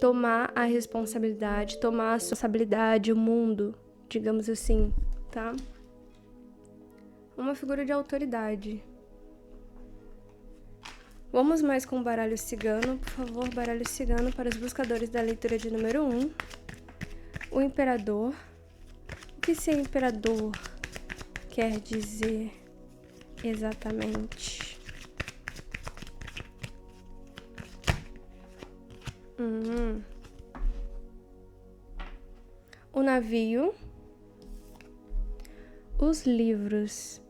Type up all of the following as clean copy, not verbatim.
tomar a responsabilidade, tomar a responsabilidade, o mundo, digamos assim, tá? Uma figura de autoridade. Vamos mais com o baralho cigano. Por favor, baralho cigano para os buscadores da leitura de número 1. O imperador. O que ser imperador quer dizer exatamente? O navio. Os livros.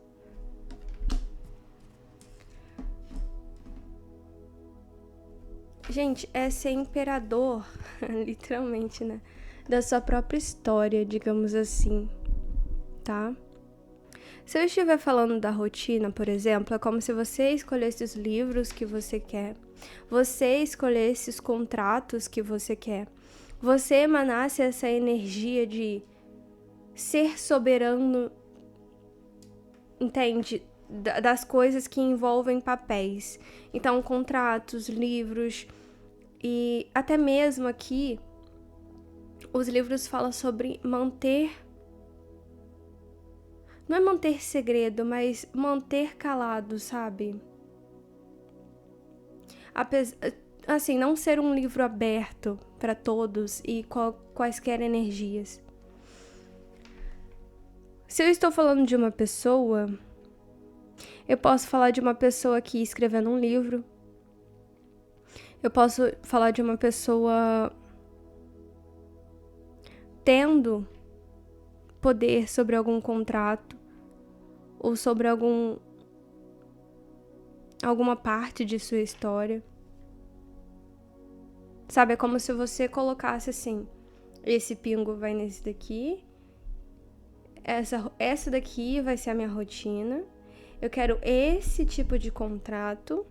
Gente, é ser imperador, literalmente, né? Da sua própria história, digamos assim, tá? Se eu estiver falando da rotina, por exemplo, é como se você escolhesse os livros que você quer, você escolhesse os contratos que você quer, você emanasse essa energia de ser soberano, entende? Das coisas que envolvem papéis. Então, contratos, livros e até mesmo aqui os livros falam sobre manter, não é manter segredo, mas manter calado, sabe? Assim, não ser um livro aberto para todos e quaisquer energias. Se eu estou falando de uma pessoa, eu posso falar de uma pessoa aqui escrevendo um livro. Eu posso falar de uma pessoa tendo poder sobre algum contrato ou sobre alguma parte de sua história. Sabe, é como se você colocasse assim, esse pingo vai nesse daqui, essa daqui vai ser a minha rotina, eu quero esse tipo de contrato,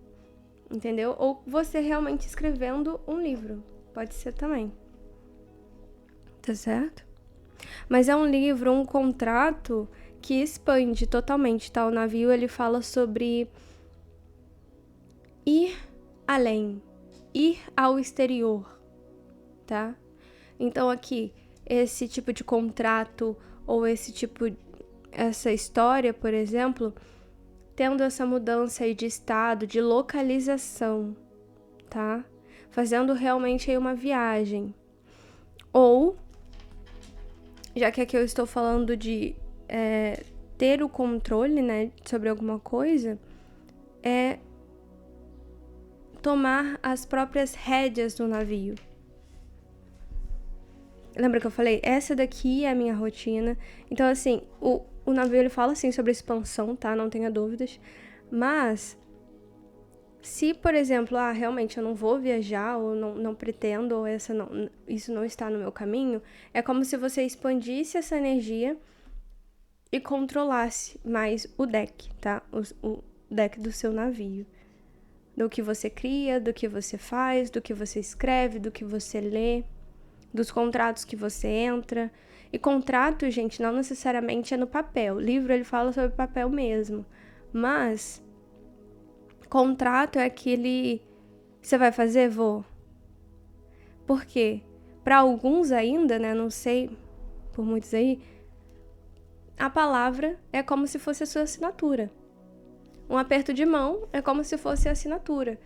entendeu? Ou você realmente escrevendo um livro, pode ser também, tá certo? Mas é um livro, um contrato que expande totalmente, tá? O navio, ele fala sobre ir além, ir ao exterior, tá? Então aqui, esse tipo de contrato ou essa história, por exemplo, tendo essa mudança aí de estado, de localização, tá? Fazendo realmente aí uma viagem. Ou, já que aqui eu estou falando de ter o controle, né, sobre alguma coisa, é tomar as próprias rédeas do navio. Lembra que eu falei? Essa daqui é a minha rotina. Então, assim, o navio, ele fala, assim, sobre expansão, tá? Não tenha dúvidas. Mas, se, por exemplo, realmente eu não vou viajar, ou não pretendo, ou isso não está no meu caminho, é como se você expandisse essa energia e controlasse mais o deck, tá? O deck do seu navio. Do que você cria, do que você faz, do que você escreve, do que você lê, dos contratos que você entra. E contrato, gente, não necessariamente é no papel. O livro, ele fala sobre papel mesmo. Mas contrato é aquele... Você vai fazer? Vou. Por quê? Para alguns ainda, né? Não sei, por muitos aí, a palavra é como se fosse a sua assinatura. Um aperto de mão é como se fosse a assinatura.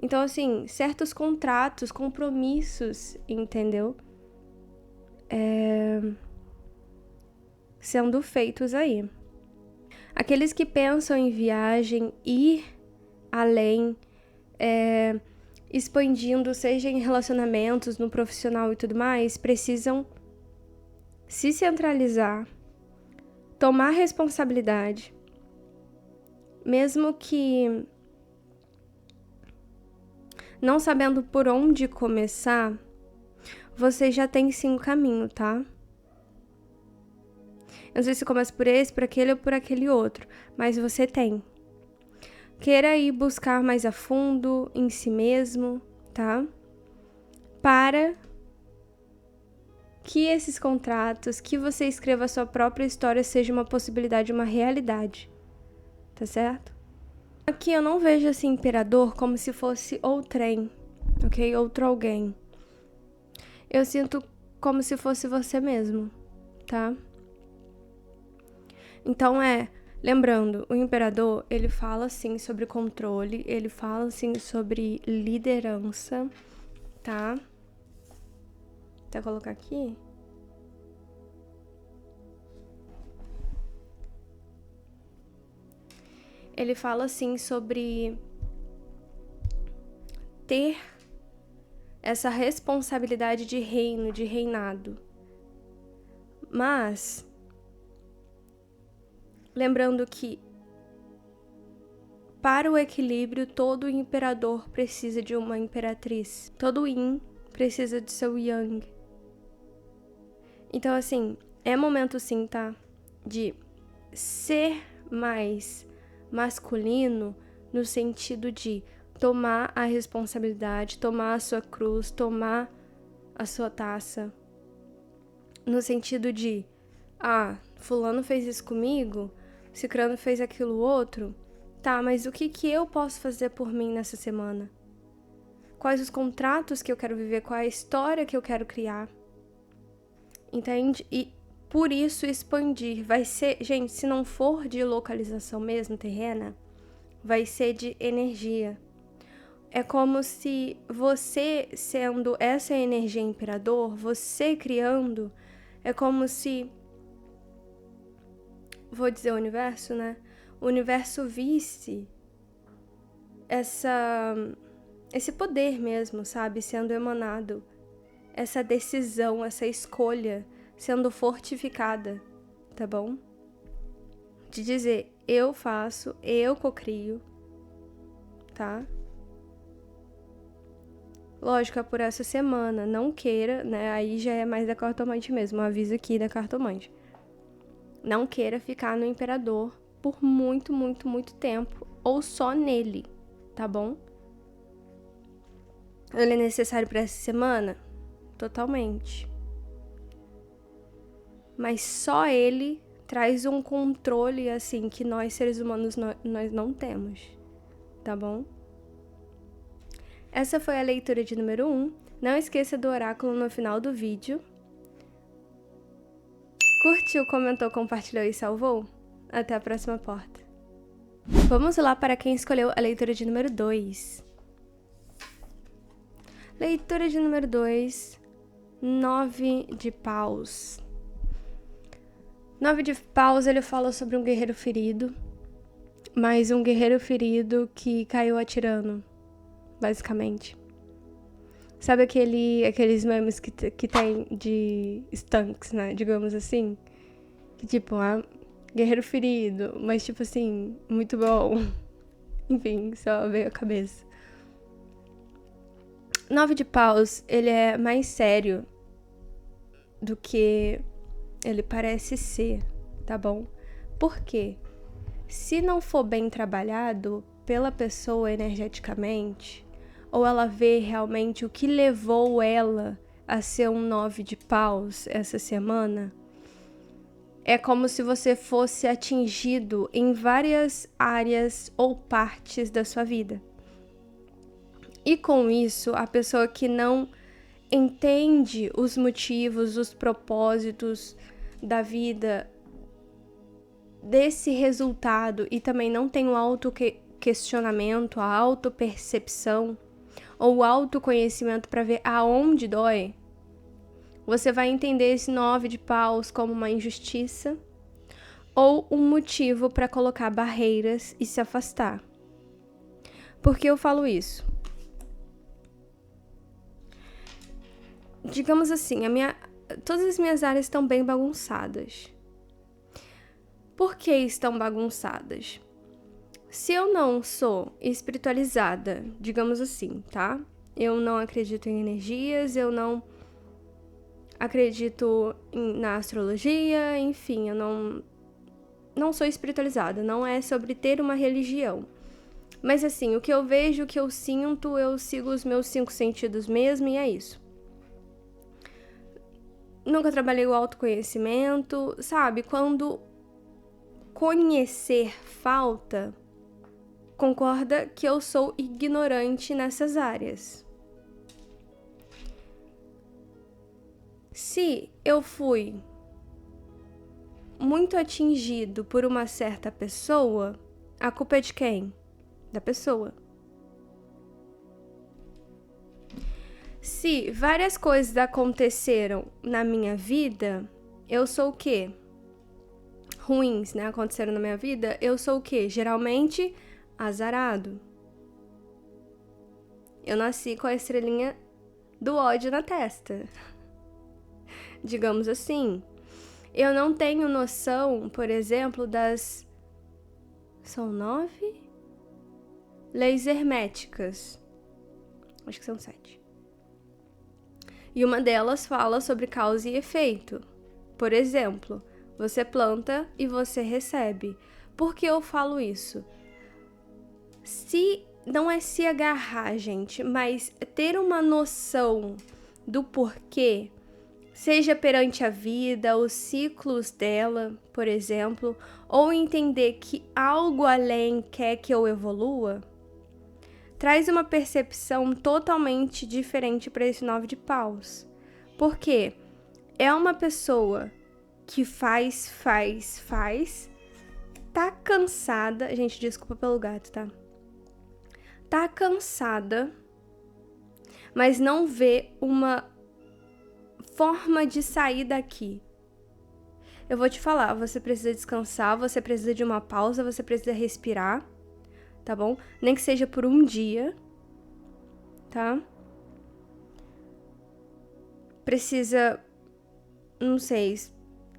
Então, assim, certos contratos, compromissos, entendeu? Sendo feitos aí. Aqueles que pensam em viagem, ir além, expandindo, seja em relacionamentos, no profissional e tudo mais, precisam se centralizar, tomar responsabilidade, mesmo que não sabendo por onde começar, você já tem sim um caminho, tá? Eu não sei se começa por esse, por aquele ou por aquele outro, mas você tem. Queira ir buscar mais a fundo em si mesmo, tá? Para que esses contratos, que você escreva a sua própria história, seja uma possibilidade, uma realidade, tá certo? Aqui eu não vejo esse imperador como se fosse outrem, ok? Outro alguém. Eu sinto como se fosse você mesmo, tá? Então lembrando, o imperador, ele fala sim sobre controle, ele fala sim sobre liderança, tá? Até colocar aqui. Ele fala assim sobre ter essa responsabilidade de reino, de reinado. Mas, lembrando que para o equilíbrio, todo imperador precisa de uma imperatriz. Todo yin precisa de seu yang. Então, assim, é momento sim, tá? De ser mais masculino no sentido de tomar a responsabilidade, tomar a sua cruz, tomar a sua taça. No sentido de, fulano fez isso comigo, cicrano fez aquilo outro. Tá, mas o que eu posso fazer por mim nessa semana? Quais os contratos que eu quero viver? Qual a história que eu quero criar? Entende? E por isso expandir. Vai ser, gente, se não for de localização mesmo, terrena, vai ser de energia. É como se você sendo essa energia imperador, você criando, é como se, vou dizer o universo, né? O universo visse esse poder mesmo, sabe? Sendo emanado. Essa decisão, essa escolha sendo fortificada, tá bom? De dizer, eu faço, eu cocrio, tá? Lógico, é por essa semana, não queira, né? Aí já é mais da cartomante mesmo, um aviso aqui da cartomante. Não queira ficar no imperador por muito, muito, muito tempo, ou só nele, tá bom? Ele é necessário para essa semana? Totalmente. Mas só ele traz um controle, assim, que nós, seres humanos, nós não temos, tá bom? Essa foi a leitura de número 1. Não esqueça do oráculo no final do vídeo. Curtiu, comentou, compartilhou e salvou? Até a próxima porta. Vamos lá para quem escolheu a leitura de número 2. Leitura de número 2, 9 de paus. 9 de paus, ele fala sobre um guerreiro ferido, mas um guerreiro ferido que caiu atirando, basicamente. Sabe aqueles memes que tem de stunks, né? Digamos assim. Que tipo, guerreiro ferido, mas tipo assim, muito bom. Enfim, só veio a cabeça. 9 de paus, ele é mais sério do que ele parece ser, tá bom? Por quê? Se não for bem trabalhado pela pessoa energeticamente, ou ela vê realmente o que levou ela a ser um 9 de paus essa semana, é como se você fosse atingido em várias áreas ou partes da sua vida. E com isso, a pessoa que não entende os motivos, os propósitos da vida, desse resultado, e também não tem o autoquestionamento, a autopercepção ou o autoconhecimento para ver aonde dói, você vai entender esse 9 de paus como uma injustiça ou um motivo para colocar barreiras e se afastar. Por que eu falo isso? Digamos assim, todas as minhas áreas estão bem bagunçadas. Por que estão bagunçadas? Se eu não sou espiritualizada, digamos assim, tá? Eu não acredito em energias, eu não acredito na astrologia, enfim, eu não sou espiritualizada, não é sobre ter uma religião. Mas assim, o que eu vejo, o que eu sinto, eu sigo os meus 5 sentidos mesmo e é isso. Nunca trabalhei o autoconhecimento, sabe? Quando conhecer falta, concorda que eu sou ignorante nessas áreas. Se eu fui muito atingido por uma certa pessoa, a culpa é de quem? Da pessoa. Se várias coisas aconteceram na minha vida, eu sou o quê? Ruins, né? Aconteceram na minha vida, eu sou o quê? Geralmente, azarado. Eu nasci com a estrelinha do ódio na testa. Digamos assim. Eu não tenho noção, por exemplo, das... São 9? Leis herméticas. Acho que são 7. E uma delas fala sobre causa e efeito. Por exemplo, você planta e você recebe. Por que eu falo isso? Não é se agarrar, gente, mas ter uma noção do porquê, seja perante a vida, os ciclos dela, por exemplo, ou entender que algo além quer que eu evolua, traz uma percepção totalmente diferente para esse 9 de paus. Porque é uma pessoa que faz, tá cansada. Gente, desculpa pelo gato, tá? Tá cansada, mas não vê uma forma de sair daqui. Eu vou te falar, você precisa descansar, você precisa de uma pausa, você precisa respirar, tá bom? Nem que seja por um dia, tá? Precisa, não sei,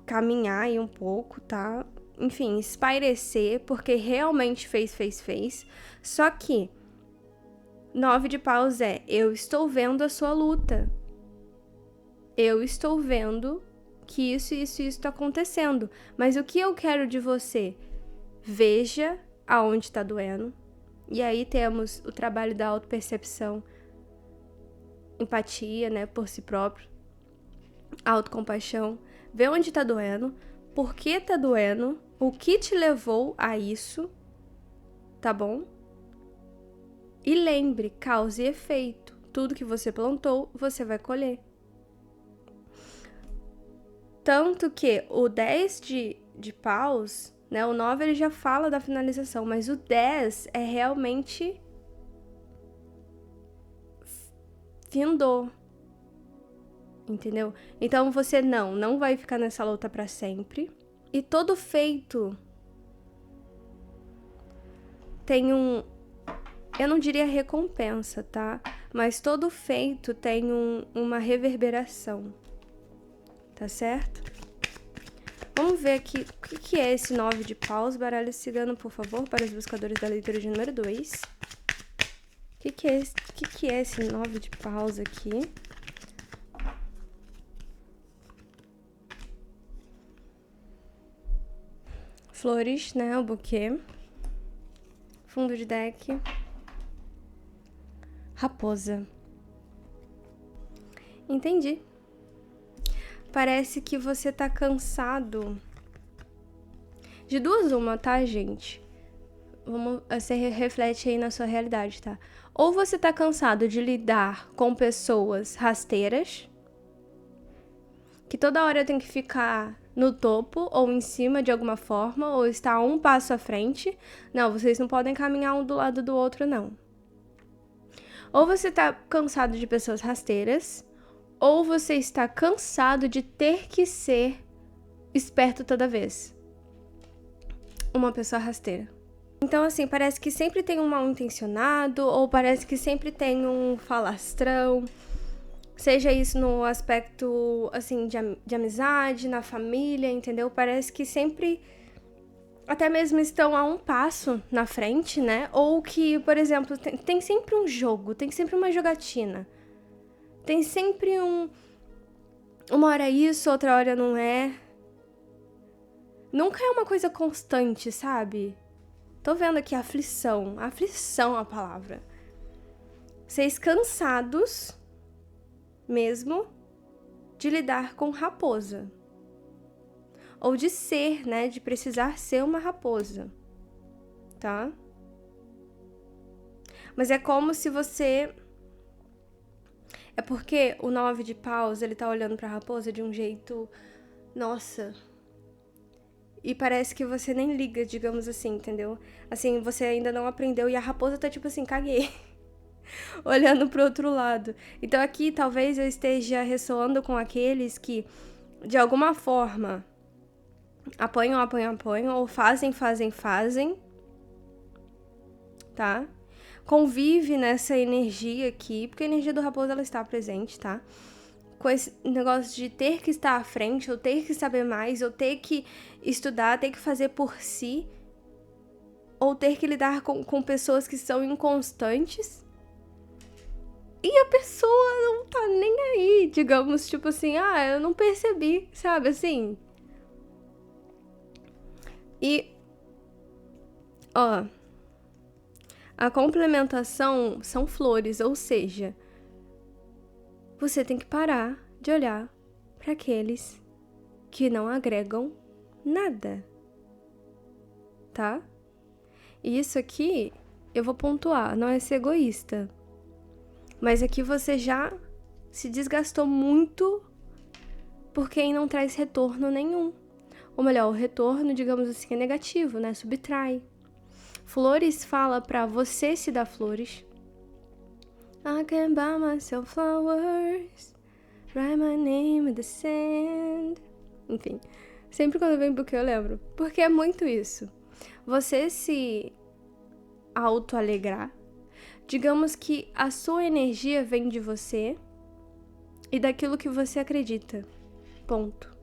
caminhar aí um pouco, tá? Enfim, espairecer, porque realmente fez. Só que 9 de paus eu estou vendo a sua luta. Eu estou vendo que isso tá acontecendo. Mas o que eu quero de você? Veja aonde tá doendo. E aí temos o trabalho da autopercepção, empatia, né, por si próprio, autocompaixão. Vê onde tá doendo, por que tá doendo, o que te levou a isso, tá bom? E lembre, causa e efeito. Tudo que você plantou, você vai colher. Tanto que o 10 de paus, né, o 9 ele já fala da finalização, mas o 10 é realmente findou. Entendeu? Então você não vai ficar nessa luta pra sempre. E todo feito tem eu não diria recompensa, tá? Mas todo feito tem uma reverberação. Tá certo? Vamos ver aqui o que é esse 9 de paus. Baralho cigano, por favor, para os buscadores da leitura de número 2. O que é esse 9 de paus aqui? Flores, né? O buquê. Fundo de deck. Raposa. Entendi. Parece que você tá cansado. De duas uma, tá, gente? Você reflete aí na sua realidade, tá? Ou você tá cansado de lidar com pessoas rasteiras, que toda hora tem que ficar no topo ou em cima de alguma forma, ou está um passo à frente. Não, vocês não podem caminhar um do lado do outro, não. Ou você tá cansado de pessoas rasteiras, ou você está cansado de ter que ser esperto toda vez. Uma pessoa rasteira. Então, assim, parece que sempre tem um mal-intencionado, ou parece que sempre tem um falastrão. Seja isso no aspecto, assim, de amizade, na família, entendeu? Parece que sempre, até mesmo estão a um passo na frente, né? Ou que, por exemplo, tem sempre um jogo, tem sempre uma jogatina. Tem sempre uma hora isso, outra hora não é. Nunca é uma coisa constante, sabe? Tô vendo aqui aflição. Aflição é a palavra. Vocês cansados mesmo de lidar com raposa. Ou de ser, né? De precisar ser uma raposa. Tá? Mas é como se você... É porque o 9 de paus, ele tá olhando pra raposa de um jeito... Nossa... E parece que você nem liga, digamos assim, entendeu? Assim, você ainda não aprendeu e a raposa tá tipo assim, caguei. Olhando pro outro lado. Então aqui talvez eu esteja ressoando com aqueles que, de alguma forma, apoiam, ou fazem, tá? Convive nessa energia aqui, porque a energia do raposo, ela está presente, tá? Com esse negócio de ter que estar à frente, ou ter que saber mais, ou ter que estudar, ter que fazer por si, ou ter que lidar com pessoas que são inconstantes. E a pessoa não tá nem aí, digamos, tipo assim, eu não percebi, sabe, assim. E, ó, a complementação são flores, ou seja, você tem que parar de olhar para aqueles que não agregam nada, tá? E isso aqui, eu vou pontuar, não é ser egoísta. Mas aqui você já se desgastou muito por quem não traz retorno nenhum. Ou melhor, o retorno, digamos assim, é negativo, né? Subtrai. Flores fala pra você se dar flores. I can buy myself flowers, write my name in the sand. Enfim, sempre quando vem buquê eu lembro. Porque é muito isso. Você se autoalegrar. Digamos que a sua energia vem de você e daquilo que você acredita. Ponto.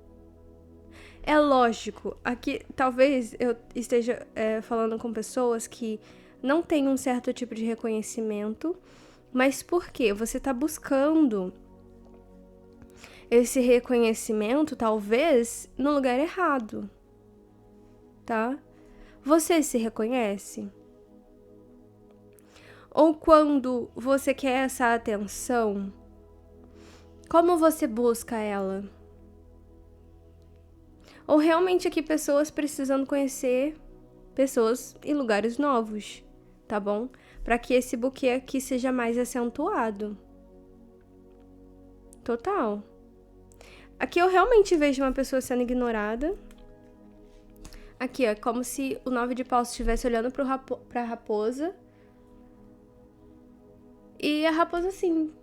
É lógico, aqui talvez eu esteja falando com pessoas que não têm um certo tipo de reconhecimento, mas por quê? Você está buscando esse reconhecimento, talvez, no lugar errado, tá? Você se reconhece? Ou quando você quer essa atenção, como você busca ela? Ou realmente aqui pessoas precisando conhecer pessoas em lugares novos, tá bom? Para que esse buquê aqui seja mais acentuado. Total. Aqui eu realmente vejo uma pessoa sendo ignorada. Aqui, ó, como se o 9 de paus estivesse olhando pra raposa. E a raposa, assim,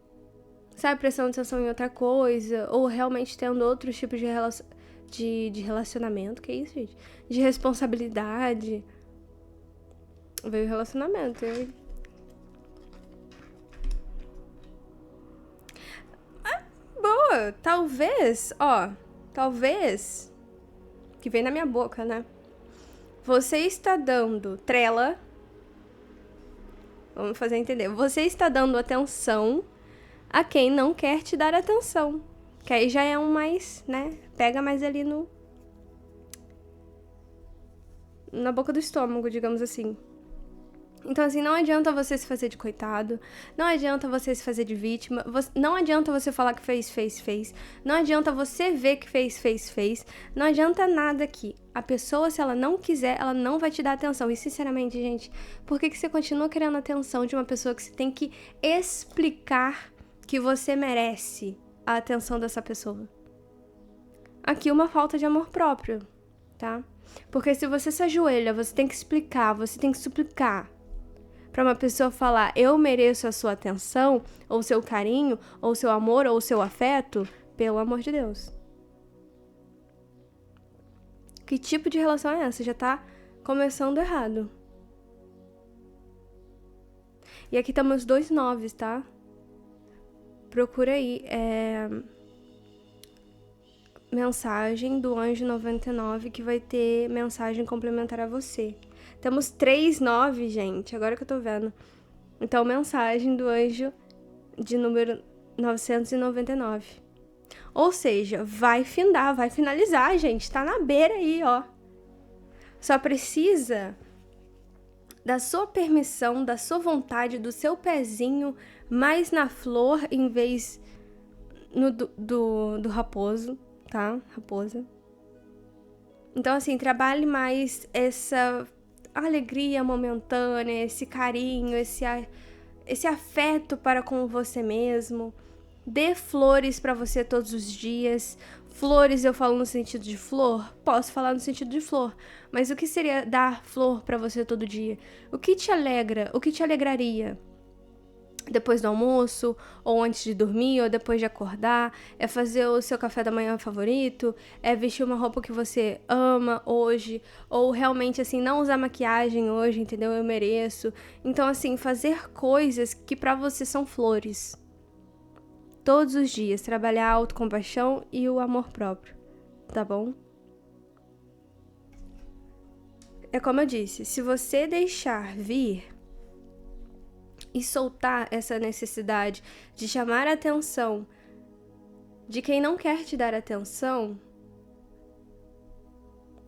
sabe, prestando atenção em outra coisa, ou realmente tendo outros tipos de relacionamento, que é isso, gente? De responsabilidade. Veio relacionamento. Boa, talvez, que vem na minha boca, né? Você está dando trela. Vamos fazer entender. Você está dando atenção a quem não quer te dar atenção. Que aí já é um mais, né? Pega mais ali na boca do estômago, digamos assim. Então, assim, não adianta você se fazer de coitado, não adianta você se fazer de vítima, não adianta você falar que fez, não adianta você ver que fez, não adianta nada aqui. A pessoa, se ela não quiser, ela não vai te dar atenção. E, sinceramente, gente, por que você continua querendo a atenção de uma pessoa que você tem que explicar que você merece a atenção dessa pessoa? Aqui uma falta de amor próprio, tá? Porque se você se ajoelha, você tem que explicar, você tem que suplicar para uma pessoa falar, eu mereço a sua atenção, ou seu carinho, ou seu amor, ou seu afeto, pelo amor de Deus. Que tipo de relação é essa? Já tá começando errado. E aqui estamos 2 9s, tá? Procura aí, mensagem do anjo 99 que vai ter mensagem complementar a você. Temos 3 9, gente, agora que eu tô vendo. Então, mensagem do anjo de número 999. Ou seja, vai findar, vai finalizar, gente. Tá na beira aí, ó. Só precisa da sua permissão, da sua vontade, do seu pezinho mais na flor em vez do raposo, tá? Raposa. Então, assim, trabalhe mais essa alegria momentânea, esse carinho, esse afeto para com você mesmo, Dê flores pra você todos os dias. Flores, eu falo no sentido de flor? Posso falar no sentido de flor. Mas o que seria dar flor pra você todo dia? O que te alegra? O que te alegraria? Depois do almoço, ou antes de dormir, ou depois de acordar, é fazer o seu café da manhã favorito, é vestir uma roupa que você ama hoje, ou realmente, assim, não usar maquiagem hoje, entendeu? Eu mereço. Então, assim, fazer coisas que pra você são flores. Todos os dias, trabalhar a autocompaixão e o amor próprio, tá bom? É como eu disse, se você deixar vir e soltar essa necessidade de chamar a atenção de quem não quer te dar atenção,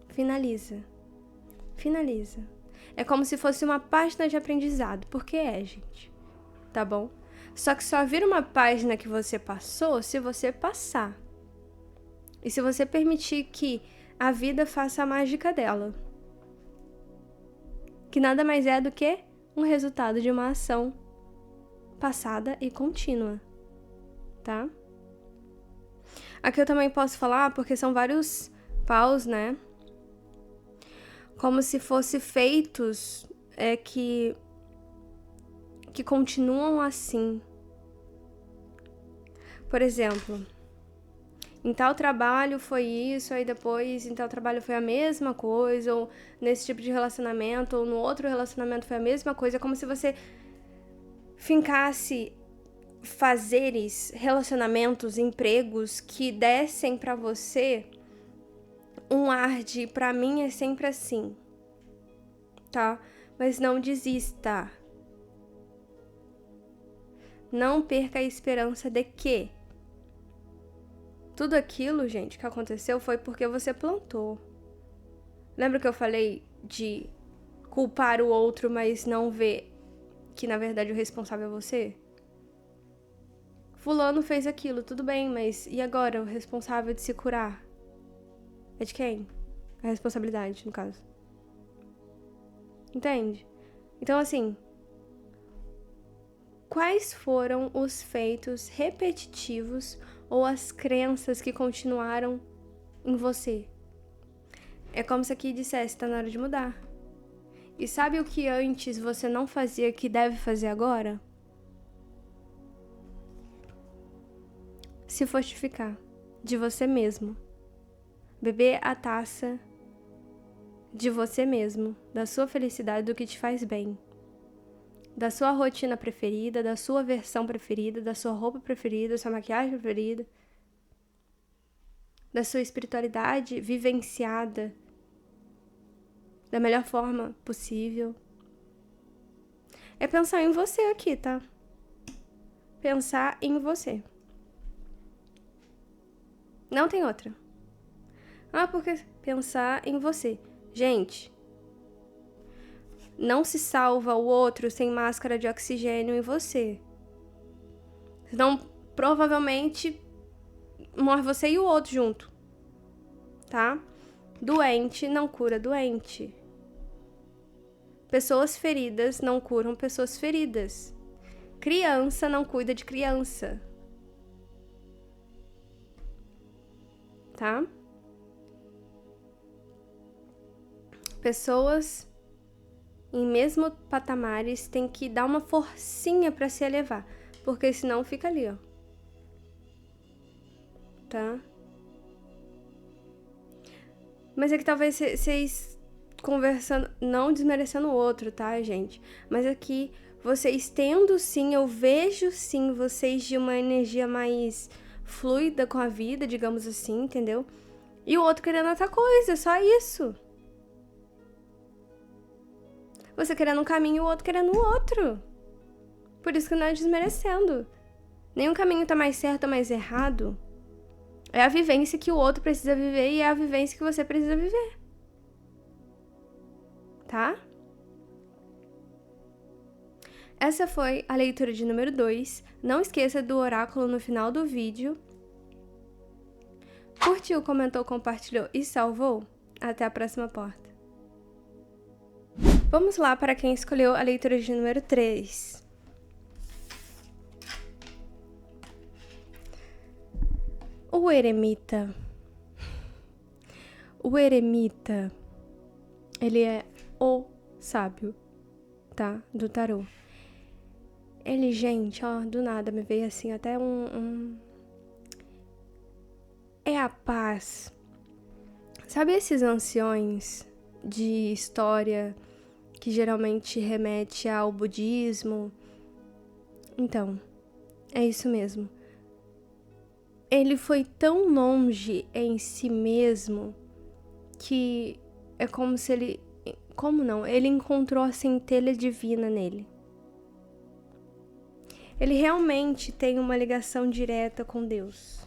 finaliza. Finaliza. É como se fosse uma página de aprendizado, porque gente, tá bom? Só que só vira uma página que você passou se você passar. E se você permitir que a vida faça a mágica dela. Que nada mais é do que um resultado de uma ação passada e contínua, tá? Aqui eu também posso falar, porque são vários paus, né? Como se fossem feitos que continuam assim. Por exemplo, em tal trabalho foi isso, aí depois em tal trabalho foi a mesma coisa, ou nesse tipo de relacionamento, ou no outro relacionamento foi a mesma coisa. É como se você fincasse fazeres, relacionamentos, empregos que dessem pra você um ar de pra mim é sempre assim, tá? Mas não desista. Não perca a esperança de que tudo aquilo, gente, que aconteceu foi porque você plantou. Lembra que eu falei de culpar o outro, mas não ver que na verdade o responsável é você? Fulano fez aquilo, tudo bem, mas e agora o responsável de se curar? É de quem? A responsabilidade, no caso. Entende? Então, assim, quais foram os feitos repetitivos ou as crenças que continuaram em você? É como se aqui dissesse, tá na hora de mudar. E sabe o que antes você não fazia que deve fazer agora? Se fortificar de você mesmo. Beber a taça de você mesmo, da sua felicidade, do que te faz bem. Da sua rotina preferida, da sua versão preferida, da sua roupa preferida, da sua maquiagem preferida. Da sua espiritualidade vivenciada da melhor forma possível. É pensar em você aqui, tá? Pensar em você. Não tem outra. Porque pensar em você. Gente, não se salva o outro sem máscara de oxigênio em você. Senão, provavelmente, morre você e o outro junto. Tá? Doente não cura doente. Pessoas feridas não curam pessoas feridas. Criança não cuida de criança. Tá? Pessoas em mesmo patamares têm que dar uma forcinha pra se elevar, porque senão fica ali, ó. Tá? Mas é que talvez vocês conversando, não desmerecendo o outro, tá, gente? Mas aqui, vocês tendo sim, eu vejo sim vocês de uma energia mais fluida com a vida, digamos assim, entendeu? E o outro querendo outra coisa, só isso. Você querendo um caminho e o outro querendo o outro. Por isso que não é desmerecendo. Nenhum caminho tá mais certo ou mais errado. É a vivência que o outro precisa viver e é a vivência que você precisa viver. Tá? Essa foi a leitura de número 2. Não esqueça do oráculo no final do vídeo. Curtiu, comentou, compartilhou e salvou? Até a próxima porta. Vamos lá para quem escolheu a leitura de número 3. O eremita. O eremita, ele é o sábio, tá? Do tarô. Ele, gente, ó, do nada me veio assim até É a paz. Sabe esses anciões de história que geralmente remete ao budismo? Então, é isso mesmo. Ele foi tão longe em si mesmo que é como se ele... Como não? Ele encontrou a centelha divina nele. Ele realmente tem uma ligação direta com Deus,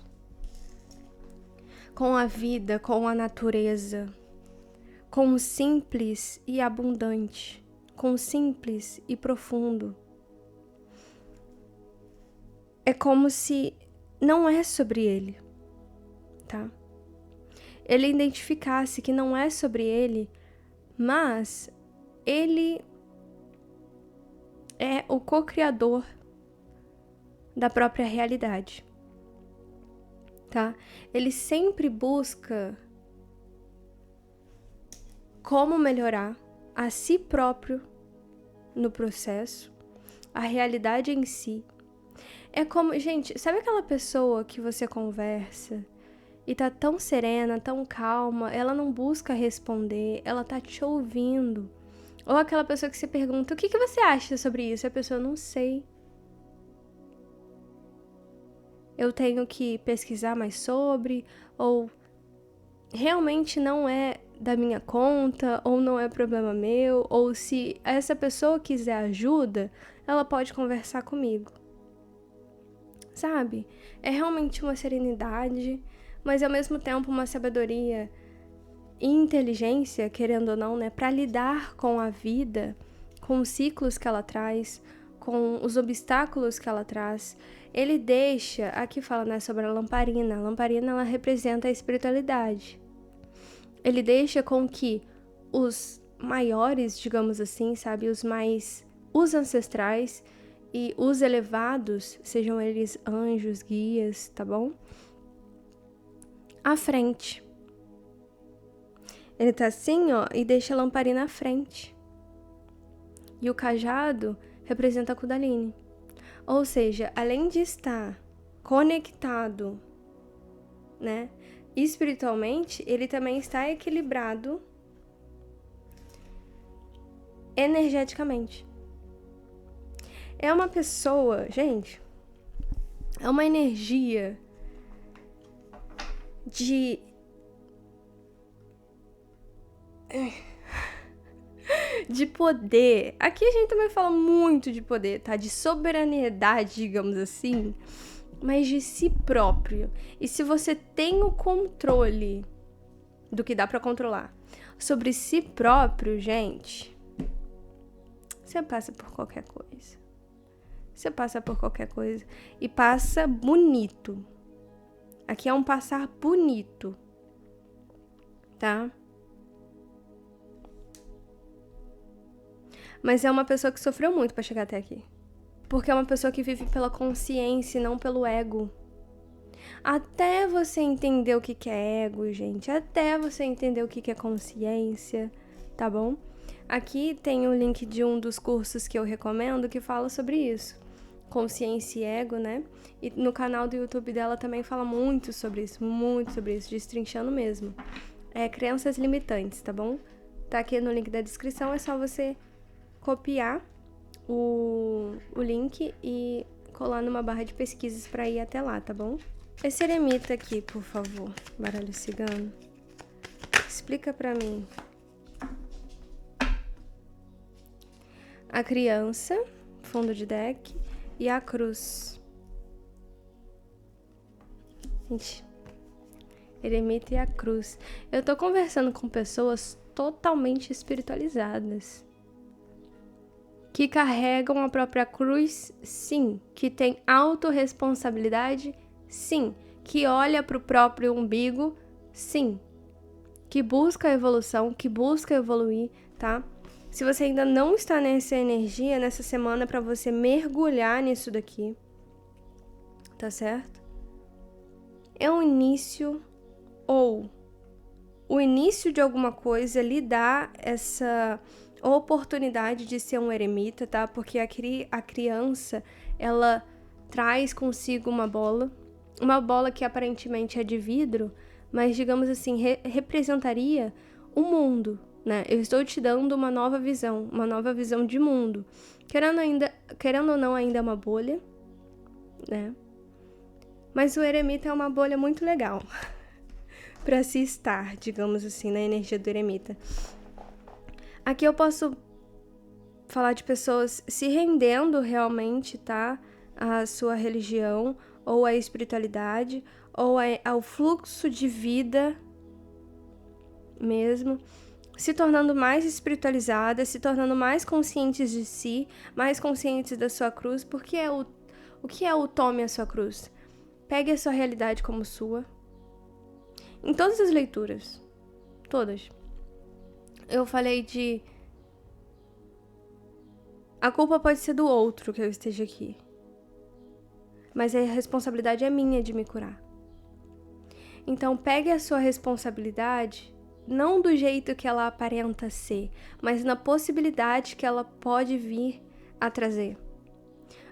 com a vida, com a natureza, com o simples e abundante, com o simples e profundo. É como se não é sobre ele, tá? Ele identificasse que não é sobre ele, mas ele é o co-criador da própria realidade, tá? Ele sempre busca como melhorar a si próprio no processo, a realidade em si. É como, gente, sabe aquela pessoa que você conversa e tá tão serena, tão calma, ela não busca responder, ela tá te ouvindo. Ou aquela pessoa que você pergunta, o que você acha sobre isso? E a pessoa, não sei. Eu tenho que pesquisar mais sobre, ou realmente não é da minha conta, ou não é problema meu, ou se essa pessoa quiser ajuda, ela pode conversar comigo. Sabe? É realmente uma serenidade, mas ao mesmo tempo uma sabedoria e inteligência, querendo ou não, né, para lidar com a vida, com os ciclos que ela traz, com os obstáculos que ela traz. Ele deixa, aqui fala, né, sobre a lamparina. A lamparina, ela representa a espiritualidade. Ele deixa com que os maiores, digamos assim, sabe, os ancestrais e os elevados, sejam eles anjos, guias, tá bom? À frente. Ele tá assim, ó, e deixa a lamparina à frente. E o cajado representa a Kundalini. Ou seja, além de estar conectado, né, espiritualmente, ele também está equilibrado energeticamente. É uma pessoa, gente, é uma energia de poder. Aqui a gente também fala muito de poder, tá? De soberaniedade, digamos assim, mas de si próprio. E se você tem o controle do que dá pra controlar sobre si próprio, gente, você passa por qualquer coisa. Você passa por qualquer coisa e passa bonito. Aqui é um passar bonito, tá? Mas é uma pessoa que sofreu muito pra chegar até aqui. Porque é uma pessoa que vive pela consciência e não pelo ego. Até você entender o que é ego, gente. Até você entender o que é consciência, tá bom? Aqui tem o link de um dos cursos que eu recomendo que fala sobre isso. Consciência e ego, né? E no canal do YouTube dela também fala muito sobre isso, destrinchando mesmo. É crenças limitantes, tá bom? Tá aqui no link da descrição, é só você copiar o link e colar numa barra de pesquisas pra ir até lá, tá bom? Esse eremita aqui, por favor, baralho cigano, explica pra mim. A criança, fundo de deck, e a cruz. Gente, eremita e a cruz. Eu tô conversando com pessoas totalmente espiritualizadas, que carregam a própria cruz, sim. Que tem autorresponsabilidade, sim. Que olha pro próprio umbigo, sim. Que busca a evolução, que busca evoluir, tá? Se você ainda não está nessa energia, nessa semana, para você mergulhar nisso daqui, tá certo? é um início ou o início de alguma coisa lhe dá essa oportunidade de ser um eremita, tá? Porque a criança, ela traz consigo uma bola que aparentemente é de vidro, mas, digamos assim, representaria o mundo, né? Eu estou te dando uma nova visão de mundo. Querendo ou não, ainda é uma bolha, né? Mas o eremita é uma bolha muito legal para se estar, digamos assim, na energia do eremita. Aqui eu posso falar de pessoas se rendendo realmente, tá? À sua religião, ou à espiritualidade, ou ao fluxo de vida mesmo, se tornando mais espiritualizadas, se tornando mais conscientes de si, mais conscientes da sua cruz, porque o que é o tome a sua cruz? Pegue a sua realidade como sua. Em todas as leituras, todas, eu falei de a culpa pode ser do outro que eu esteja aqui, mas a responsabilidade é minha de me curar. Então pegue a sua responsabilidade não do jeito que ela aparenta ser, mas na possibilidade que ela pode vir a trazer.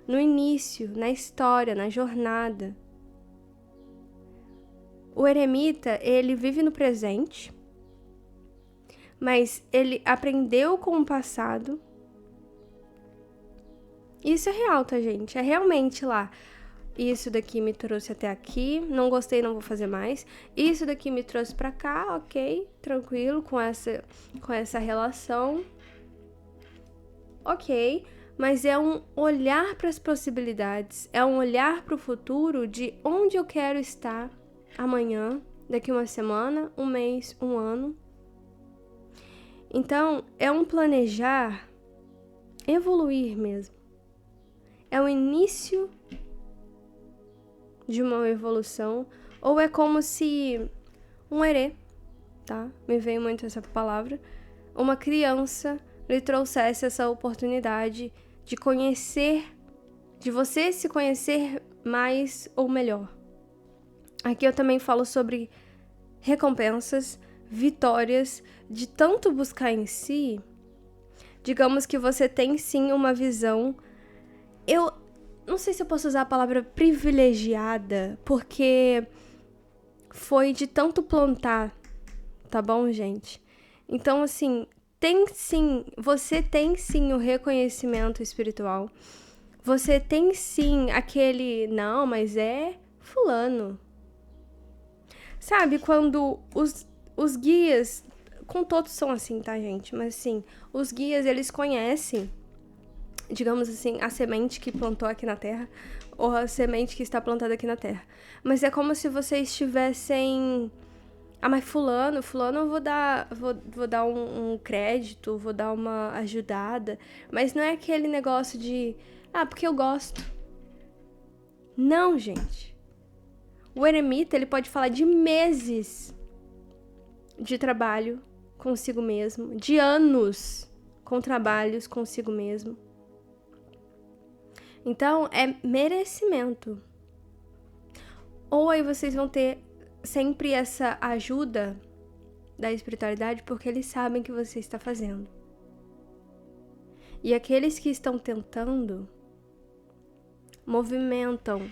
No início, na história, na jornada. O eremita, ele vive no presente, mas ele aprendeu com o passado. Isso é real, tá, gente? É realmente lá. Isso daqui me trouxe até aqui, não gostei, não vou fazer mais. Isso daqui me trouxe pra cá, ok, tranquilo com essa relação. Ok, mas é um olhar para as possibilidades, é um olhar para o futuro de onde eu quero estar amanhã, daqui uma semana, um mês, um ano. Então, é um planejar, evoluir mesmo. É o início de uma evolução, ou é como se um erê, tá? Me veio muito essa palavra. Uma criança lhe trouxesse essa oportunidade de conhecer, de você se conhecer mais ou melhor. Aqui eu também falo sobre recompensas, vitórias, de tanto buscar em si. Digamos que você tem sim uma visão. Eu não sei se eu posso usar a palavra privilegiada, porque foi de tanto plantar, tá bom, gente? Então, assim, você tem sim o reconhecimento espiritual. Você tem sim aquele, não, mas é fulano. Sabe, quando os guias, com todos são assim, tá, gente? Mas assim, os guias, eles conhecem, digamos assim, a semente que plantou aqui na Terra, ou a semente que está plantada aqui na Terra. Mas é como se vocês tivessem... Ah, mas fulano eu vou dar um crédito, vou dar uma ajudada. Mas não é aquele negócio de... Ah, porque eu gosto. Não, gente. O eremita, ele pode falar de meses de trabalho consigo mesmo, de anos com trabalhos consigo mesmo. Então, é merecimento. Ou aí vocês vão ter sempre essa ajuda da espiritualidade porque eles sabem que você está fazendo. E aqueles que estão tentando movimentam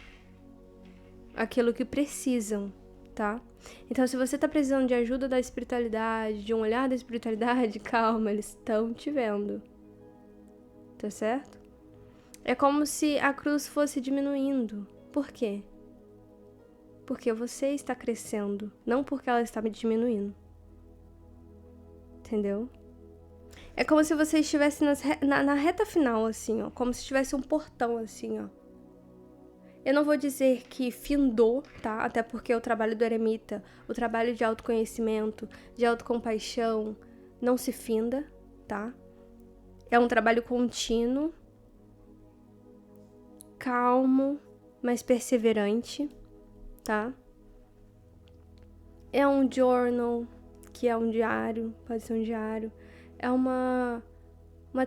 aquilo que precisam, tá? Então, se você tá precisando de ajuda da espiritualidade, de um olhar da espiritualidade, calma, eles estão te vendo. Tá certo? É como se a cruz fosse diminuindo. Por quê? Porque você está crescendo, não porque ela está diminuindo. Entendeu? É como se você estivesse na reta final, assim, ó. Como se tivesse um portão, assim, ó. Eu não vou dizer que findou, tá? Até porque o trabalho do eremita, o trabalho de autoconhecimento, de autocompaixão, não se finda, tá? É um trabalho contínuo, calmo, mas perseverante, tá? É um journal, que é um diário, pode ser um diário. É uma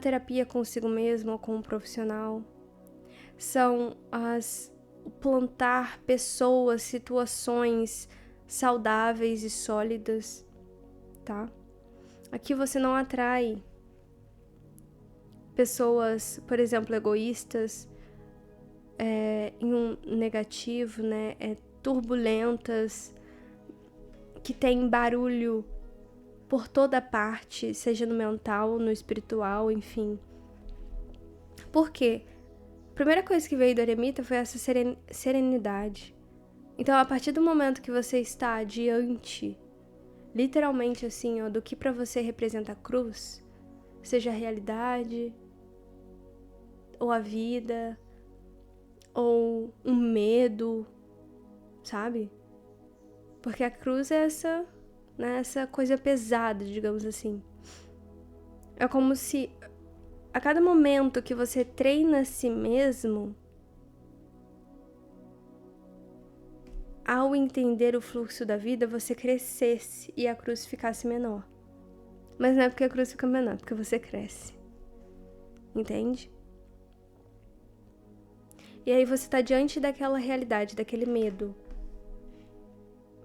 terapia consigo mesmo ou com um profissional. São as plantar pessoas, situações saudáveis e sólidas, tá? Aqui você não atrai pessoas, por exemplo, egoístas, em um negativo, né? Turbulentas, que tem barulho por toda parte, seja no mental, no espiritual, enfim. Por quê? A primeira coisa que veio do eremita foi essa serenidade. Então, a partir do momento que você está diante, literalmente assim, ó, do que pra você representa a cruz, seja a realidade, ou a vida, ou um medo, sabe? Porque a cruz é essa, né, essa coisa pesada, digamos assim. É como se a cada momento que você treina a si mesmo, ao entender o fluxo da vida, você crescesse e a cruz ficasse menor. Mas não é porque a cruz fica menor, é porque você cresce. Entende? E aí você tá diante daquela realidade, daquele medo.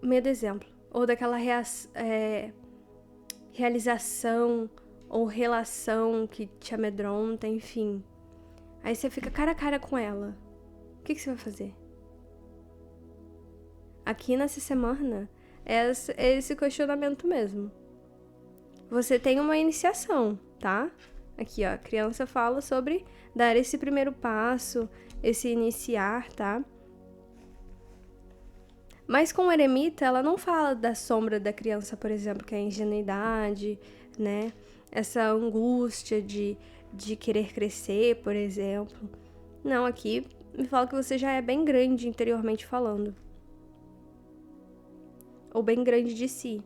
Medo exemplo. Ou daquela realização ou relação que te amedronta, enfim. Aí você fica cara a cara com ela. O que você vai fazer? Aqui nessa semana é esse questionamento mesmo. Você tem uma iniciação, tá? Aqui, ó, a criança fala sobre dar esse primeiro passo, esse iniciar, tá? Mas com o eremita, ela não fala da sombra da criança, por exemplo, que é a ingenuidade, né? Essa angústia de querer crescer, por exemplo. Não, aqui me fala que você já é bem grande interiormente falando. Ou bem grande de si,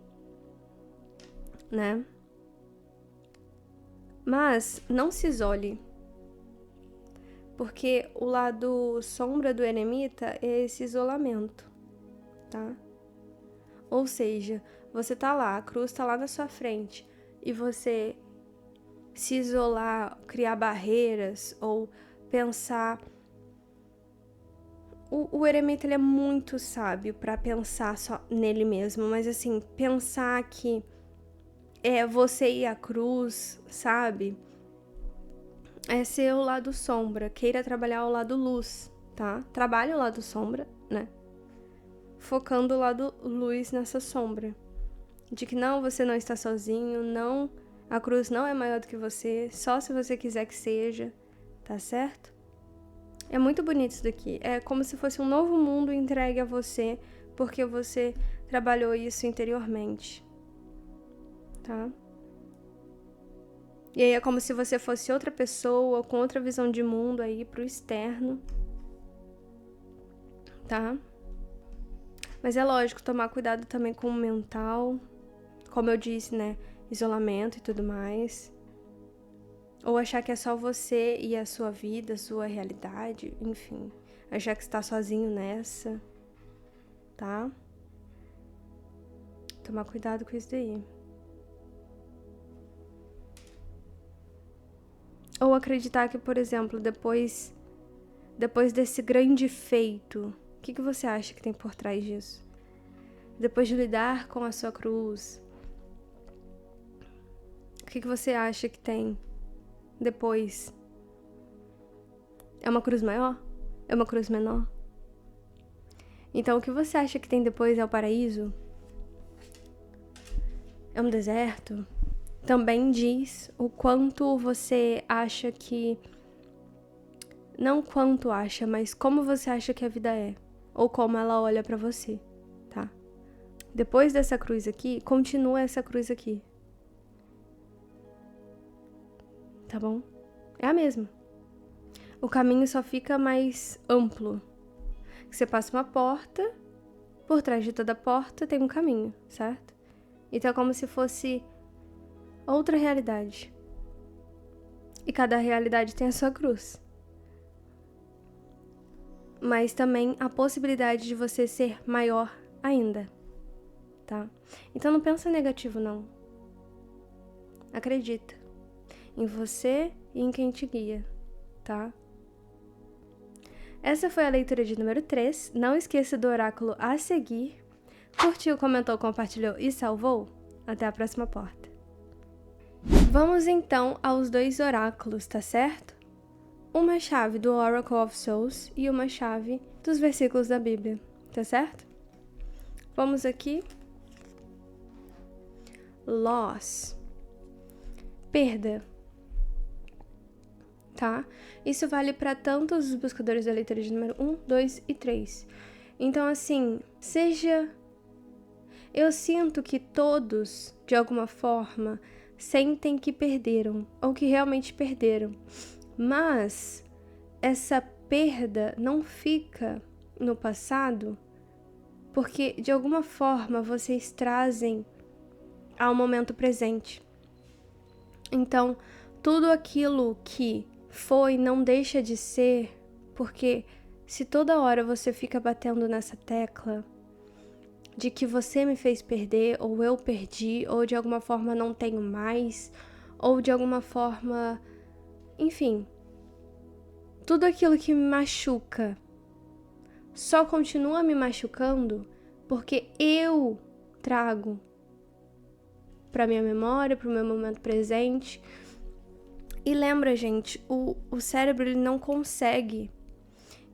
né? Mas não se isole, porque o lado sombra do eremita é esse isolamento, tá? Ou seja, você tá lá, a cruz tá lá na sua frente, e você se isolar, criar barreiras, ou pensar... O eremita, ele é muito sábio pra pensar só nele mesmo, mas assim, pensar que é você e a cruz, sabe? É ser o lado sombra, queira trabalhar o lado luz, tá? Trabalhe o lado sombra, né? Focando o lado luz nessa sombra. De que não, você não está sozinho, não, a cruz não é maior do que você, só se você quiser que seja, tá certo? É muito bonito isso daqui. É como se fosse um novo mundo entregue a você, porque você trabalhou isso interiormente, tá? E aí é como se você fosse outra pessoa, com outra visão de mundo aí pro externo, tá? Mas é lógico, tomar cuidado também com o mental, como eu disse, né? Isolamento e tudo mais. Ou achar que é só você e a sua vida, a sua realidade, enfim. Achar que está sozinho nessa, tá? Tomar cuidado com isso daí. Ou acreditar que, por exemplo, depois desse grande feito, o que você acha que tem por trás disso? Depois de lidar com a sua cruz, o que você acha que tem depois? É uma cruz maior? É uma cruz menor? Então, o que você acha que tem depois é o paraíso? É um deserto? Também diz o quanto você acha que... Não quanto acha, mas como você acha que a vida é. Ou como ela olha pra você, tá? Depois dessa cruz aqui, continua essa cruz aqui. Tá bom? É a mesma. O caminho só fica mais amplo. Você passa uma porta, por trás de toda porta tem um caminho, certo? Então é como se fosse outra realidade. E cada realidade tem a sua cruz. Mas também a possibilidade de você ser maior ainda, tá? Então não pensa negativo, não. Acredita em você e em quem te guia, tá? Essa foi a leitura de número 3. Não esqueça do oráculo a seguir. Curtiu, comentou, compartilhou e salvou? Até a próxima porta. Vamos então aos 2 oráculos, tá certo? Uma chave do Oracle of Souls e uma chave dos versículos da Bíblia, tá certo? Vamos aqui. Loss. Perda. Tá? Isso vale para tantos os buscadores da leitura de número 1, 2 e 3. Então, assim, eu sinto que todos, de alguma forma, sentem que perderam, ou que realmente perderam. Mas essa perda não fica no passado, porque, de alguma forma, vocês trazem ao momento presente. Então, tudo aquilo que foi não deixa de ser, porque se toda hora você fica batendo nessa tecla de que você me fez perder, ou eu perdi, ou de alguma forma não tenho mais, ou de alguma forma, enfim, tudo aquilo que me machuca só continua me machucando porque eu trago para minha memória, para o meu momento presente. E lembra, gente, o cérebro ele não consegue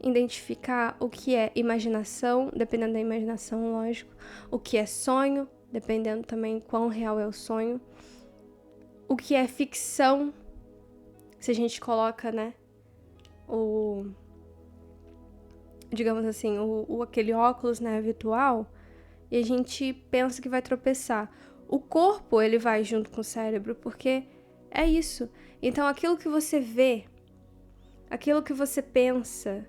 identificar o que é imaginação, dependendo da imaginação, lógico, o que é sonho, dependendo também quão real é o sonho, o que é ficção, se a gente coloca, né, digamos assim, aquele óculos, né, virtual, e a gente pensa que vai tropeçar. O corpo, ele vai junto com o cérebro, porque é isso. Então, aquilo que você vê, aquilo que você pensa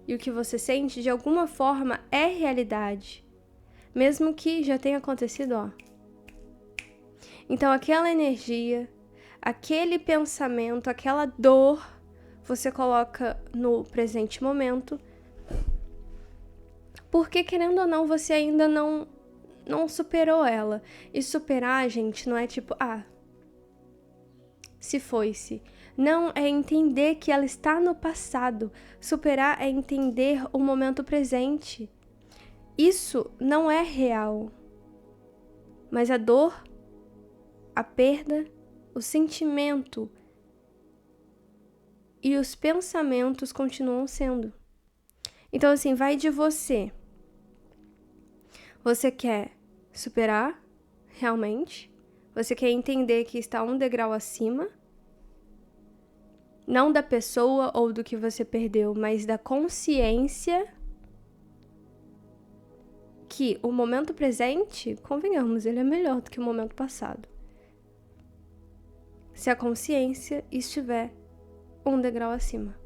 e o que você sente, de alguma forma, é realidade. Mesmo que já tenha acontecido, ó. Então, aquela energia, aquele pensamento, aquela dor, você coloca no presente momento, porque, querendo ou não, você ainda não superou ela. E superar, gente, não é tipo, se foi-se. Não, é entender que ela está no passado. Superar é entender o momento presente. Isso não é real. Mas a dor, a perda, o sentimento e os pensamentos continuam sendo. Então, assim, vai de você. Você quer superar realmente? Você quer entender que está um degrau acima? Não da pessoa ou do que você perdeu, mas da consciência que o momento presente, convenhamos, ele é melhor do que o momento passado. Se a consciência estiver um degrau acima.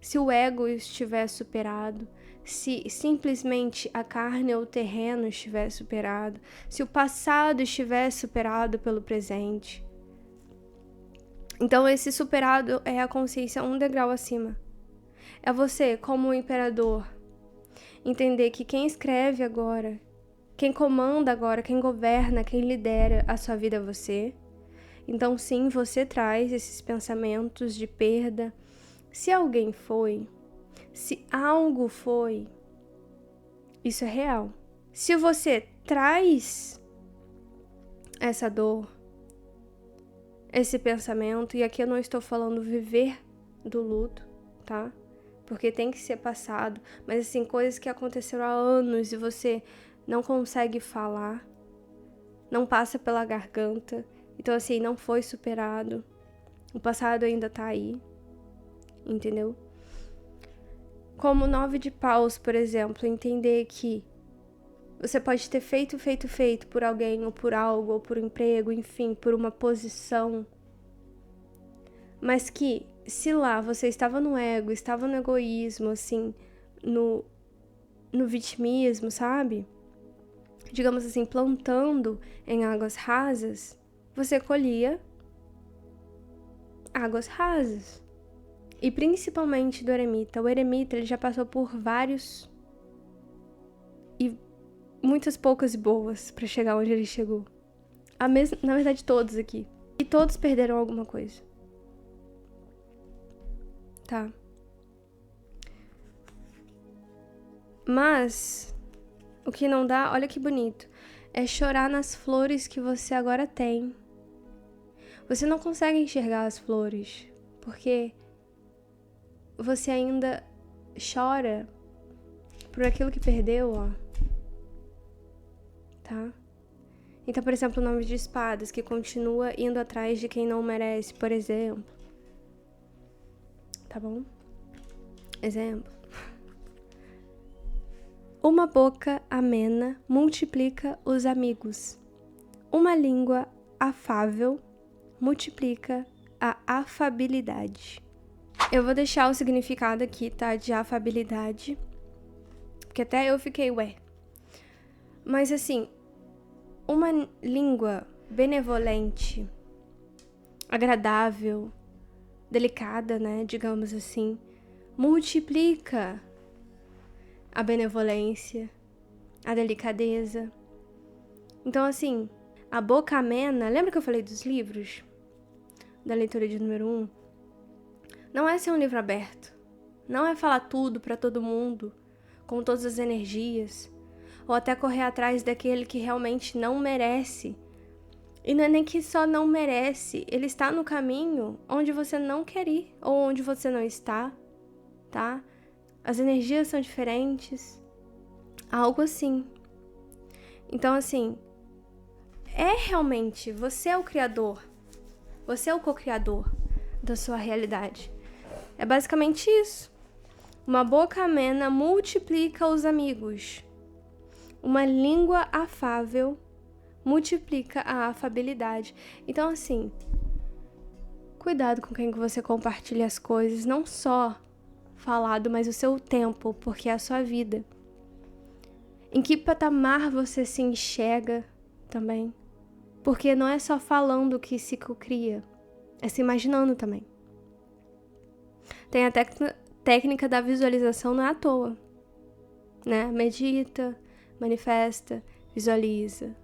Se o ego estiver superado, se simplesmente a carne ou o terreno estiver superado, se o passado estiver superado pelo presente. Então, esse superado é a consciência um degrau acima. É você, como o imperador, entender que quem escreve agora, quem comanda agora, quem governa, quem lidera a sua vida é você. Então, sim, você traz esses pensamentos de perda. Se alguém foi, se algo foi, isso é real. Se você traz essa dor, esse pensamento, e aqui eu não estou falando viver do luto, tá? Porque tem que ser passado, mas assim, coisas que aconteceram há anos e você não consegue falar, não passa pela garganta, então assim, não foi superado, o passado ainda tá aí, entendeu? Como 9 de paus, por exemplo, entender que você pode ter feito por alguém, ou por algo, ou por um emprego, enfim, por uma posição, mas que se lá você estava no ego, estava no egoísmo, assim, no vitimismo, sabe? Digamos assim, plantando em águas rasas, você colhia águas rasas. E principalmente do eremita. O eremita, ele já passou por vários e muitas poucas e boas pra chegar onde ele chegou. Na verdade, todos aqui. E todos perderam alguma coisa. Tá? Mas o que não dá, olha que bonito, é chorar nas flores que você agora tem. Você não consegue enxergar as flores, porque você ainda chora por aquilo que perdeu, ó. Tá? Então, por exemplo, o 9 de espadas, que continua indo atrás de quem não merece, por exemplo. Tá bom? Exemplo. Uma boca amena multiplica os amigos. Uma língua afável multiplica a afabilidade. Eu vou deixar o significado aqui, tá? De afabilidade. Porque até eu fiquei, ué. Mas assim, uma língua benevolente, agradável, delicada, né? Digamos assim, multiplica a benevolência, a delicadeza. Então, assim, a boca amena, lembra que eu falei dos livros? Da leitura de número 1? Não é ser um livro aberto. Não é falar tudo pra todo mundo, com todas as energias. Ou até correr atrás daquele que realmente não merece. E não é nem que só não merece, ele está no caminho onde você não quer ir, ou onde você não está, tá? As energias são diferentes, algo assim. Então, assim, é realmente, você é o criador, você é o co-criador da sua realidade. É basicamente isso. Uma boca amena multiplica os amigos. Uma língua afável multiplica a afabilidade. Então, assim, cuidado com quem que você compartilha as coisas, não só falado, mas o seu tempo, porque é a sua vida. Em que patamar você se enxerga também? Porque não é só falando que se cria, é se imaginando também. Tem a técnica da visualização, não é à toa, né? Medita, manifesta, visualiza.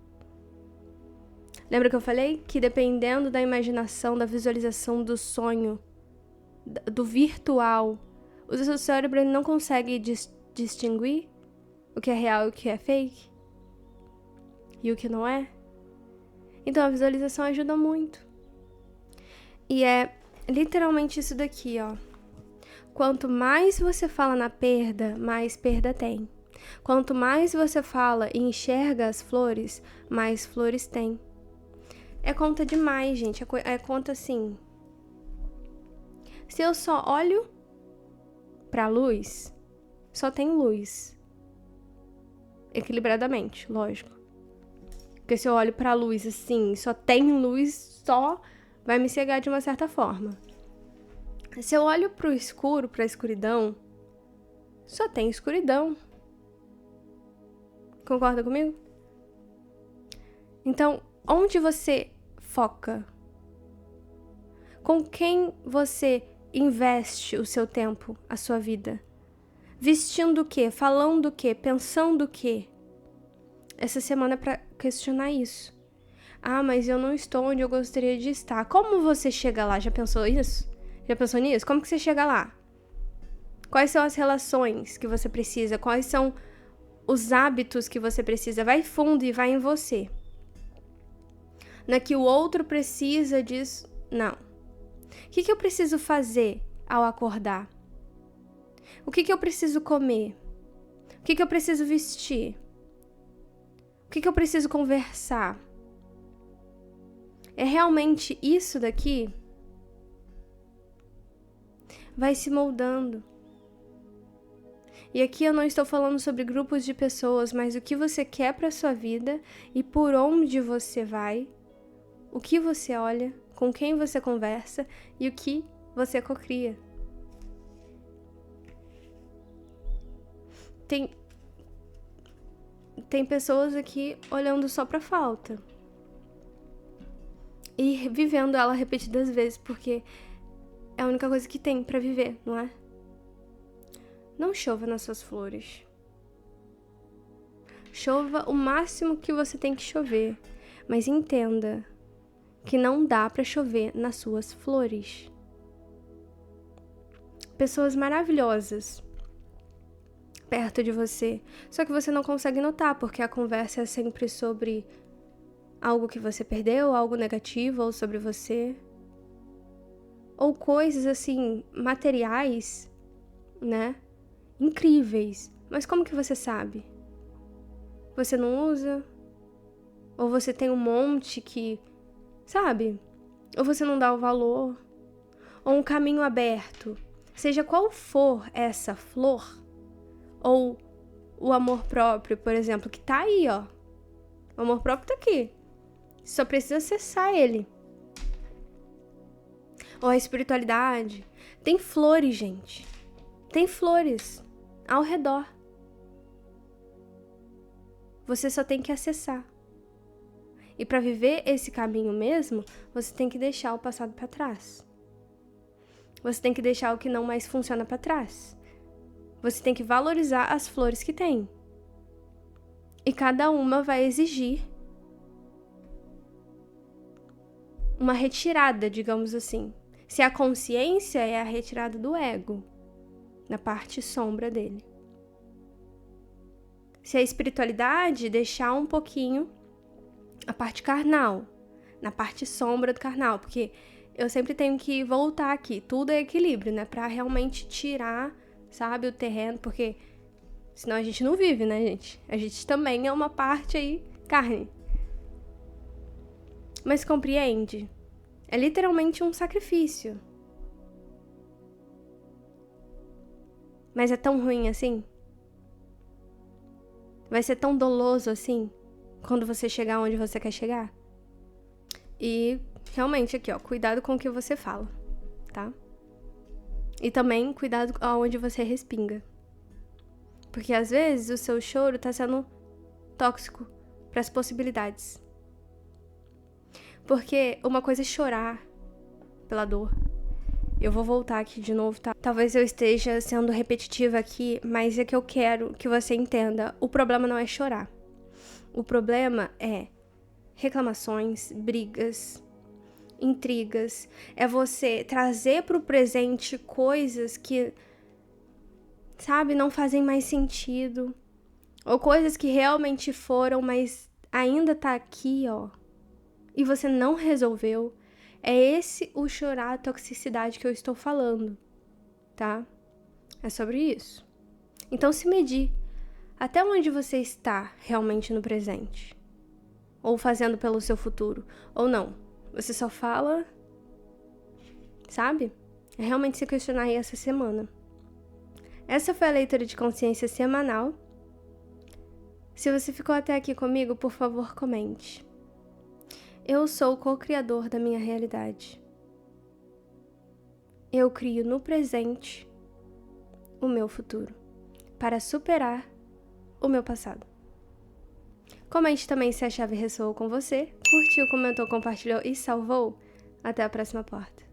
Lembra que eu falei que dependendo da imaginação, da visualização, do sonho, do virtual, o seu cérebro ele não consegue distinguir o que é real e o que é fake e o que não é. Então a visualização ajuda muito. E é literalmente isso daqui, ó. Quanto mais você fala na perda, mais perda tem. Quanto mais você fala e enxerga as flores, mais flores tem. É conta demais, gente. É conta assim. Se eu só olho pra luz, só tem luz. Equilibradamente, lógico. Porque se eu olho pra luz assim, só tem luz, só vai me cegar de uma certa forma. Se eu olho pro escuro, pra escuridão, só tem escuridão. Concorda comigo? Então, onde você foca? Com quem você investe o seu tempo, a sua vida? Vestindo o quê? Falando o quê? Pensando o quê? Essa semana é pra questionar isso. Ah, mas eu não estou onde eu gostaria de estar. Como você chega lá? Já pensou isso? Já pensou nisso? Como que você chega lá? Quais são as relações que você precisa? Quais são os hábitos que você precisa? Vai fundo e vai em você. Na que o outro precisa diz, não. O que eu preciso fazer ao acordar? O que eu preciso comer? O que eu preciso vestir? O que eu preciso conversar? É realmente isso daqui? Vai se moldando. E aqui eu não estou falando sobre grupos de pessoas, mas o que você quer para sua vida e por onde você vai, o que você olha, com quem você conversa e o que você cocria. Tem pessoas aqui olhando só pra falta e vivendo ela repetidas vezes, porque é a única coisa que tem pra viver, não é? Não chova nas suas flores. Chova o máximo que você tem que chover, mas entenda que não dá pra chover nas suas flores. Pessoas maravilhosas perto de você. Só que você não consegue notar, porque a conversa é sempre sobre algo que você perdeu, algo negativo, ou sobre você. Ou coisas assim, materiais, né? Incríveis. Mas como que você sabe? Você não usa? Ou você tem um monte que, sabe? Ou você não dá o valor? Ou um caminho aberto. Seja qual for essa flor, ou o amor próprio, por exemplo, que tá aí, ó. O amor próprio tá aqui. Só precisa acessar ele. Ou a espiritualidade. Tem flores, gente. Tem flores ao redor. Você só tem que acessar. E para viver esse caminho mesmo, você tem que deixar o passado para trás. Você tem que deixar o que não mais funciona para trás. Você tem que valorizar as flores que tem. E cada uma vai exigir uma retirada, digamos assim. Se a consciência é a retirada do ego, na parte sombra dele. Se a espiritualidade, deixar um pouquinho a parte carnal, na parte sombra do carnal, porque eu sempre tenho que voltar aqui, tudo é equilíbrio, né, pra realmente tirar, sabe, o terreno, porque senão a gente não vive, né, gente? A gente também é uma parte aí, carne. Mas compreende? É literalmente um sacrifício. Mas é tão ruim assim? Vai ser tão doloso assim? Quando você chegar onde você quer chegar? E realmente aqui, ó, cuidado com o que você fala, tá? E também cuidado aonde você respinga. Porque às vezes o seu choro tá sendo tóxico para as possibilidades. Porque uma coisa é chorar pela dor. Eu vou voltar aqui de novo, tá? Talvez eu esteja sendo repetitiva aqui, mas é que eu quero que você entenda. O problema não é chorar. O problema é reclamações, brigas, intrigas. É você trazer pro presente coisas que, sabe, não fazem mais sentido. Ou coisas que realmente foram, mas ainda tá aqui, ó. E você não resolveu. É esse o chorar a toxicidade que eu estou falando, tá? É sobre isso. Então se medir. Até onde você está realmente no presente? Ou fazendo pelo seu futuro? Ou não? Você só fala, sabe? É realmente se questionar aí essa semana. Essa foi a leitura de consciência semanal. Se você ficou até aqui comigo, por favor, comente. Eu sou o co-criador da minha realidade. Eu crio no presente o meu futuro, para superar o meu passado. Comente também se a chave ressoou com você, curtiu, comentou, compartilhou e salvou. Até a próxima porta.